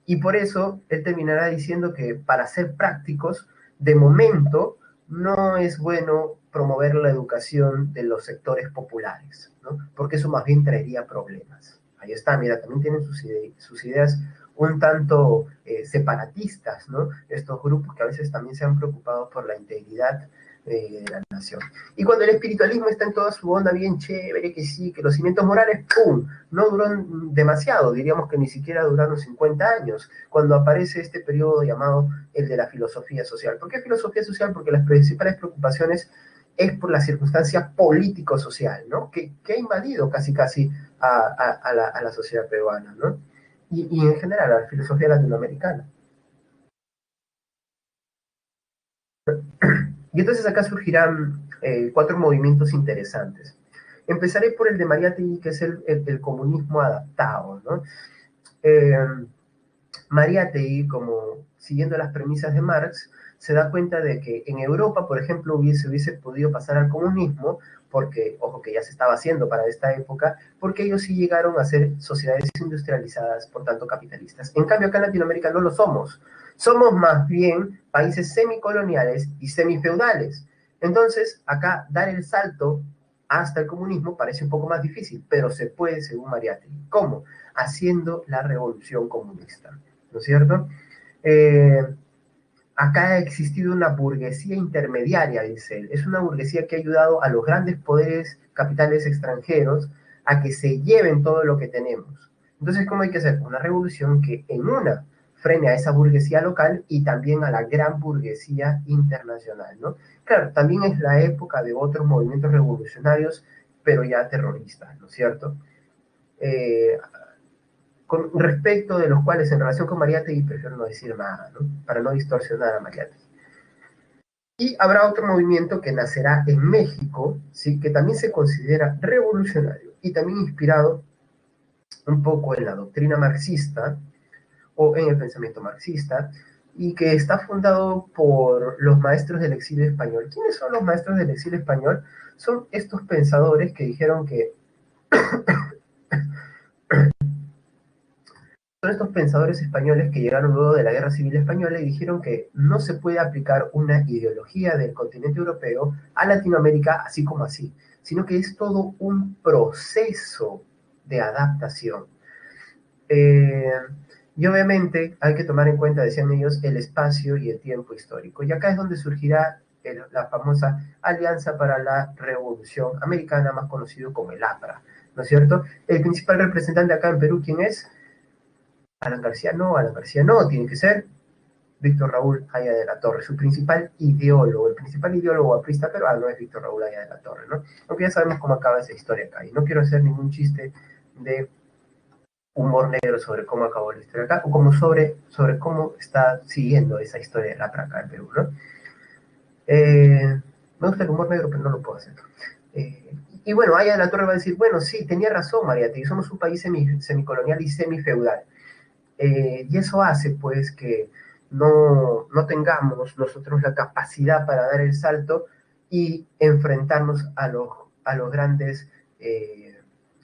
A: Y por eso él terminará diciendo que para ser prácticos, de momento, no es bueno promover la educación de los sectores populares, ¿no? Porque eso más bien traería problemas. Ahí está, mira, también tienen sus ideas un tanto separatistas, ¿no? Estos grupos que a veces también se han preocupado por la integridad de la nación. Y cuando el espiritualismo está en toda su onda bien chévere, que sí, que los cimientos morales, ¡pum!, no duró demasiado, diríamos que ni siquiera duraron 50 años, cuando aparece este periodo llamado el de la filosofía social. ¿Por qué filosofía social? Porque las principales preocupaciones es por la circunstancia político-social, ¿no? Que ha invadido casi a la sociedad peruana, ¿no? Y en general a la filosofía latinoamericana. Y entonces acá surgirán cuatro movimientos interesantes. Empezaré por el de Mariátegui, que es el comunismo adaptado, ¿no? Eh, Mariátegui, como siguiendo las premisas de Marx, se da cuenta de que en Europa, por ejemplo, hubiese podido pasar al comunismo, porque, ojo, que ya se estaba haciendo para esta época, porque ellos sí llegaron a ser sociedades industrializadas, por tanto capitalistas. En cambio, acá en Latinoamérica no lo somos. Somos más bien países semicoloniales y semifeudales. Entonces, acá dar el salto hasta el comunismo parece un poco más difícil, pero se puede según Mariátegui. ¿Cómo? Haciendo la revolución comunista, ¿no es cierto? Eh, Acá ha existido una burguesía intermediaria, dice él. Es una burguesía que ha ayudado a los grandes poderes capitales extranjeros a que se lleven todo lo que tenemos. Entonces, ¿cómo hay que hacer? Una revolución que en una frene a esa burguesía local y también a la gran burguesía internacional, ¿no? Claro, también es la época de otros movimientos revolucionarios, pero ya terroristas, ¿no es cierto? Eh, con respecto de los cuales en relación con Mariátegui prefiero no decir nada, ¿no? Para no distorsionar a Mariátegui. Y habrá otro movimiento que nacerá en México, ¿sí? Que también se considera revolucionario y también inspirado un poco en la doctrina marxista o en el pensamiento marxista, y que está fundado por los maestros del exilio español. ¿Quiénes son los maestros del exilio español? Son estos pensadores que dijeron que son estos pensadores españoles que llegaron luego de la Guerra Civil Española y dijeron que no se puede aplicar una ideología del continente europeo a Latinoamérica así como así, sino que es todo un proceso de adaptación. Eh, y obviamente hay que tomar en cuenta, decían ellos, el espacio y el tiempo histórico. Y acá es donde surgirá la famosa Alianza para la Revolución Americana, más conocido como el APRA, ¿no es cierto? El principal representante acá en Perú, ¿quién es? Alan García no, tiene que ser Víctor Raúl Haya de la Torre, su principal ideólogo, el principal ideólogo aprista peruano es Víctor Raúl Haya de la Torre, ¿no? Aunque ya sabemos cómo acaba esa historia acá, y no quiero hacer ningún chiste de humor negro sobre cómo acabó la historia acá, o como sobre cómo está siguiendo esa historia de la acá en Perú, ¿no? Me gusta el humor negro, pero no lo puedo hacer. Y bueno, Haya de la Torre va a decir, bueno, sí, tenía razón, Mariátegui, somos un país semicolonial y semifeudal. Y eso hace pues que no tengamos nosotros la capacidad para dar el salto y enfrentarnos a los grandes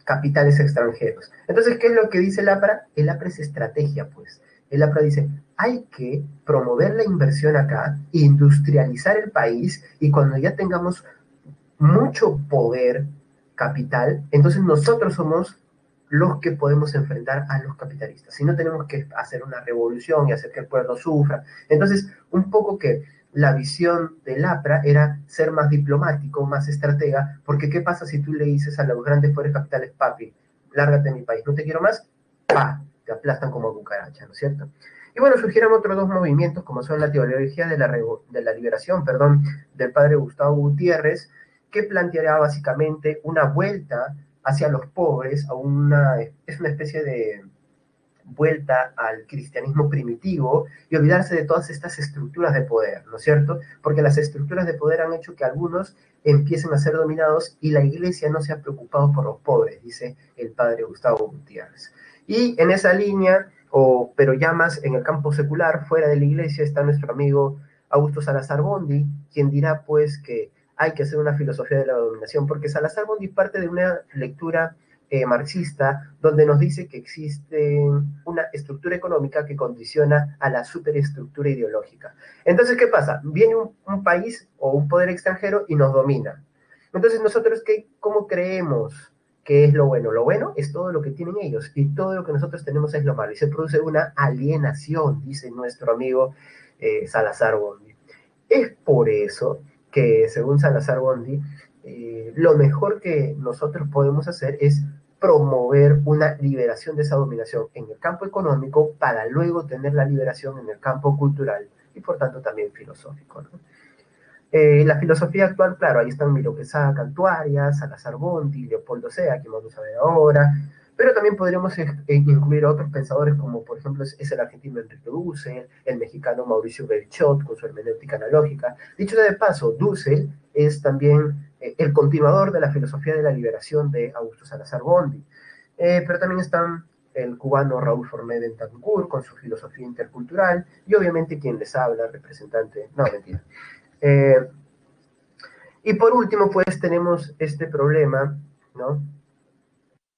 A: capitales extranjeros. Entonces, ¿qué es lo que dice el APRA? El APRA es estrategia, pues. El APRA dice, hay que promover la inversión acá, industrializar el país y cuando ya tengamos mucho poder capital, entonces nosotros somos los que podemos enfrentar a los capitalistas. Si no tenemos que hacer una revolución y hacer que el pueblo sufra. Entonces, un poco que la visión del APRA era ser más diplomático, más estratega, porque ¿qué pasa si tú le dices a los grandes poderes capitales, papi, lárgate de mi país, no te quiero más? ¡Pah! Te aplastan como cucaracha, ¿no es cierto? Y bueno, surgieron otros dos movimientos, como son la teología de la liberación, perdón, del padre Gustavo Gutiérrez, que planteará básicamente una vuelta hacia los pobres, es una especie de vuelta al cristianismo primitivo y olvidarse de todas estas estructuras de poder, ¿no es cierto? Porque las estructuras de poder han hecho que algunos empiecen a ser dominados y la iglesia no se ha preocupado por los pobres, dice el padre Gustavo Gutiérrez. Y en esa línea, pero ya más en el campo secular, fuera de la iglesia, está nuestro amigo Augusto Salazar Bondi, quien dirá pues que hay que hacer una filosofía de la dominación, porque Salazar Bondi parte de una lectura marxista, donde nos dice que existe una estructura económica que condiciona a la superestructura ideológica. Entonces, ¿qué pasa? Viene un país o un poder extranjero y nos domina. Entonces, nosotros, ¿cómo creemos que es lo bueno? Lo bueno es todo lo que tienen ellos y todo lo que nosotros tenemos es lo malo. Y se produce una alienación, dice nuestro amigo Salazar Bondi. Es por eso que, según Salazar Bondi, lo mejor que nosotros podemos hacer es promover una liberación de esa dominación en el campo económico para luego tener la liberación en el campo cultural y por tanto también filosófico, ¿no? La filosofía actual, claro, ahí están Miro Quesada Cantuarias, Salazar Bondi, Leopoldo Sea, que vamos a ver ahora, Pero también podríamos incluir a otros pensadores como por ejemplo es el argentino Enrique Dussel, el mexicano Mauricio Bellchot con su hermenéutica analógica. Dicho de paso, Dussel es también el continuador de la filosofía de la liberación de Augusto Salazar Bondy. Pero también están el cubano Raúl Forné Bentancur con su filosofía intercultural y obviamente quien les habla, representante, no, mentira. Y por último, pues tenemos este problema, ¿no?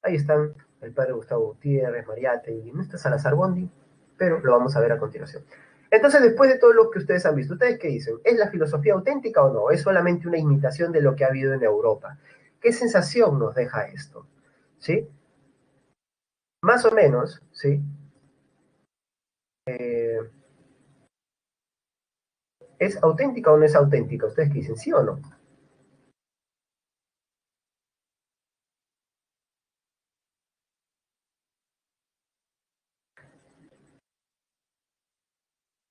A: Ahí están el padre Gustavo Gutiérrez, Mariate, y no está Salazar Bondy, pero lo vamos a ver a continuación. Entonces, después de todo lo que ustedes han visto, ¿ustedes qué dicen? ¿Es la filosofía auténtica o no? ¿Es solamente una imitación de lo que ha habido en Europa? ¿Qué sensación nos deja esto? ¿Sí? Más o menos, ¿sí? ¿Es auténtica o no es auténtica? ¿Ustedes qué dicen? ¿Sí o no?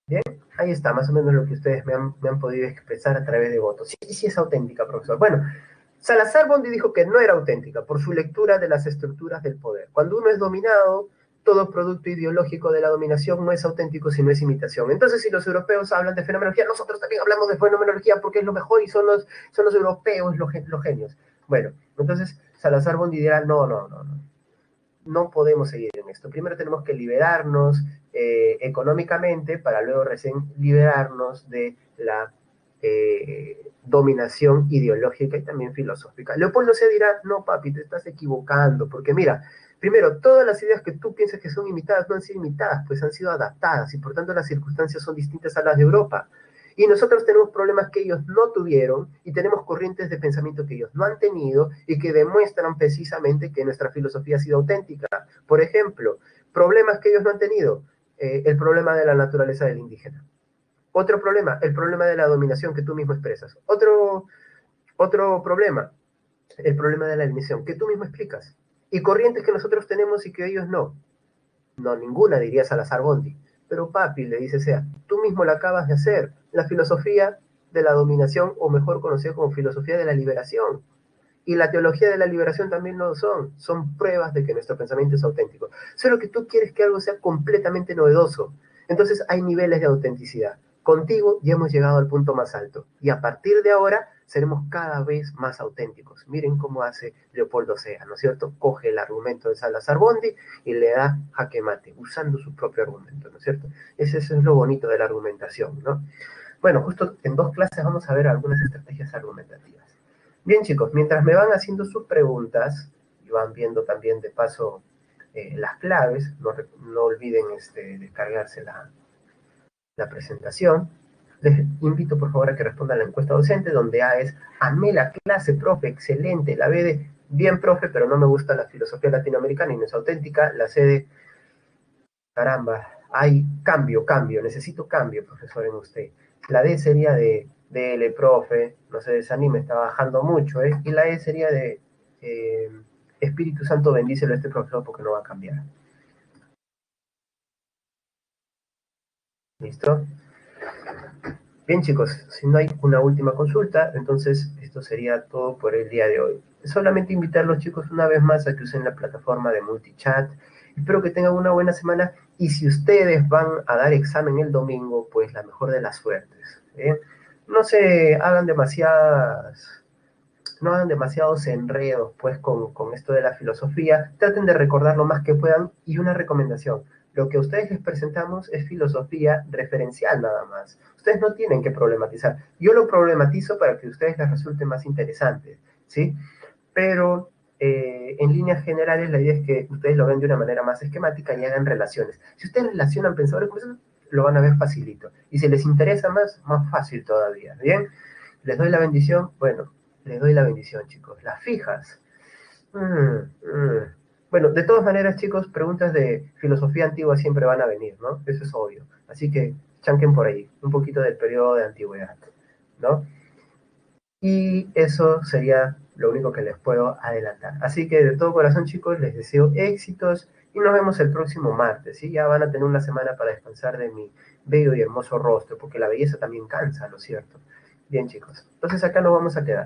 A: Bien, ahí está, más o menos lo que ustedes me han podido expresar a través de votos. Sí, sí es auténtica, profesor. Bueno, Salazar Bondy dijo que no era auténtica por su lectura de las estructuras del poder. Cuando uno es dominado, todo producto ideológico de la dominación no es auténtico, sino es imitación. Entonces, si los europeos hablan de fenomenología, nosotros también hablamos de fenomenología porque es lo mejor y son los europeos los genios. Bueno, entonces Salazar Bondy dirá, no podemos seguir en esto. Primero tenemos que liberarnos económicamente para luego recién liberarnos de la dominación ideológica y también filosófica. Leopoldo se dirá, no papi, te estás equivocando, porque mira, primero, todas las ideas que tú piensas que son imitadas no han sido imitadas, pues han sido adaptadas y por tanto las circunstancias son distintas a las de Europa. Y nosotros tenemos problemas que ellos no tuvieron y tenemos corrientes de pensamiento que ellos no han tenido y que demuestran precisamente que nuestra filosofía ha sido auténtica. Por ejemplo, problemas que ellos no han tenido, el problema de la naturaleza del indígena. Otro problema, el problema de la dominación que tú mismo expresas. Otro problema, el problema de la eliminación que tú mismo explicas. Y corrientes que nosotros tenemos y que ellos no. No, ninguna, diría Salazar Bondy. Pero papi, le dice Sea, tú mismo la acabas de hacer. La filosofía de la dominación, o mejor conocida como filosofía de la liberación. Y la teología de la liberación también lo son. Son pruebas de que nuestro pensamiento es auténtico. Solo que tú quieres que algo sea completamente novedoso. Entonces hay niveles de autenticidad. Contigo ya hemos llegado al punto más alto. Y a partir de ahora seremos cada vez más auténticos. Miren cómo hace Leopoldo Sea, ¿no es cierto? Coge el argumento de Salazar Bondy y le da jaque mate, usando su propio argumento, ¿no es cierto? Eso es lo bonito de la argumentación, ¿no? Bueno, justo en 2 clases vamos a ver algunas estrategias argumentativas. Bien, chicos, mientras me van haciendo sus preguntas y van viendo también de paso las claves, no olviden descargarse la presentación. Les invito por favor a que respondan a la encuesta docente, donde A es, amé la clase, profe, excelente. La B de, bien, profe, pero no me gusta la filosofía latinoamericana y no es auténtica. La C de, caramba, hay cambio, necesito cambio, profesor, en usted. La D sería de, dele, profe, no se desanime, está bajando mucho, ¿eh? Y la E sería de, Espíritu Santo, bendícelo a este profesor porque no va a cambiar. ¿Listo? Bien, chicos, si no hay una última consulta, entonces esto sería todo por el día de hoy. Solamente invitarlos, chicos, una vez más a que usen la plataforma de multichat. Espero que tengan una buena semana y si ustedes van a dar examen el domingo, pues la mejor de las suertes. ¿Eh? No se hagan no hagan demasiados enredos pues con esto de la filosofía, traten de recordar lo más que puedan y una recomendación, lo que a ustedes les presentamos es filosofía referencial nada más, ustedes no tienen que problematizar, yo lo problematizo para que a ustedes les resulte más interesante, ¿sí? Pero en líneas generales la idea es que ustedes lo ven de una manera más esquemática y hagan relaciones. Si ustedes relacionan pensadores con eso, lo van a ver facilito. Y si les interesa más fácil todavía. ¿Bien? Les doy la bendición. Bueno, les doy la bendición, chicos. Las fijas. Bueno, de todas maneras, chicos, preguntas de filosofía antigua siempre van a venir, ¿no? Eso es obvio. Así que chanquen por ahí, un poquito del periodo de antigüedad, ¿no? Y eso sería lo único que les puedo adelantar. Así que de todo corazón, chicos, les deseo éxitos y nos vemos el próximo martes, ¿sí? Ya van a tener una semana para descansar de mi bello y hermoso rostro, porque la belleza también cansa, ¿no es cierto? Bien, chicos. Entonces acá nos vamos a quedar.